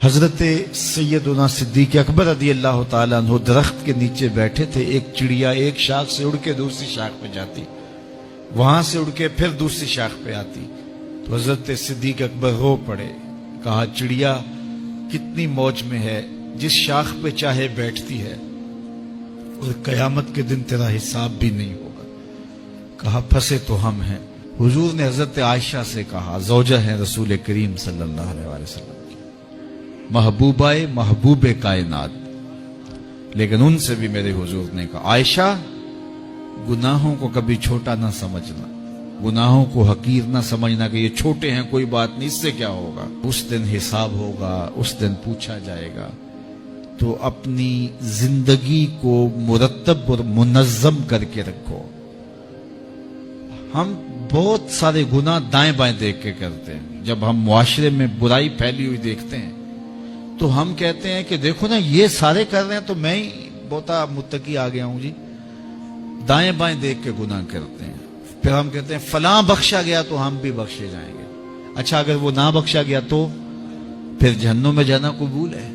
حضرت سیدنا صدیق اکبر رضی اللہ تعالیٰ عنہ درخت کے نیچے بیٹھے تھے. ایک چڑیا ایک شاخ سے اڑ کے دوسری شاخ پہ جاتی, وہاں سے اڑ کے پھر دوسری شاخ پہ آتی. تو حضرت صدیق اکبر رو پڑے, کہا چڑیا کتنی موج میں ہے, جس شاخ پہ چاہے بیٹھتی ہے, اور قیامت کے دن تیرا حساب بھی نہیں ہوگا. کہا پھنسے تو ہم ہیں. حضور نے حضرت عائشہ سے کہا, زوجہ ہیں رسول کریم صلی اللہ علیہ وسلم, محبوبہ محبوب کائنات, لیکن ان سے بھی میرے حضور نے کہا عائشہ گناہوں کو کبھی چھوٹا نہ سمجھنا, گناہوں کو حقیر نہ سمجھنا کہ یہ چھوٹے ہیں کوئی بات نہیں, اس سے کیا ہوگا. اس دن حساب ہوگا, اس دن پوچھا جائے گا. تو اپنی زندگی کو مرتب اور منظم کر کے رکھو. ہم بہت سارے گناہ دائیں بائیں دیکھ کے کرتے ہیں. جب ہم معاشرے میں برائی پھیلی ہوئی دیکھتے ہیں تو ہم کہتے ہیں کہ دیکھو نا یہ سارے کر رہے ہیں تو میں ہی بہتا متقی آ گیا ہوں جی. دائیں بائیں دیکھ کے گناہ کرتے ہیں. پھر ہم کہتے ہیں فلاں بخشا گیا تو ہم بھی بخشے جائیں گے. اچھا اگر وہ نہ بخشا گیا تو پھر جہنم میں جانا قبول ہے.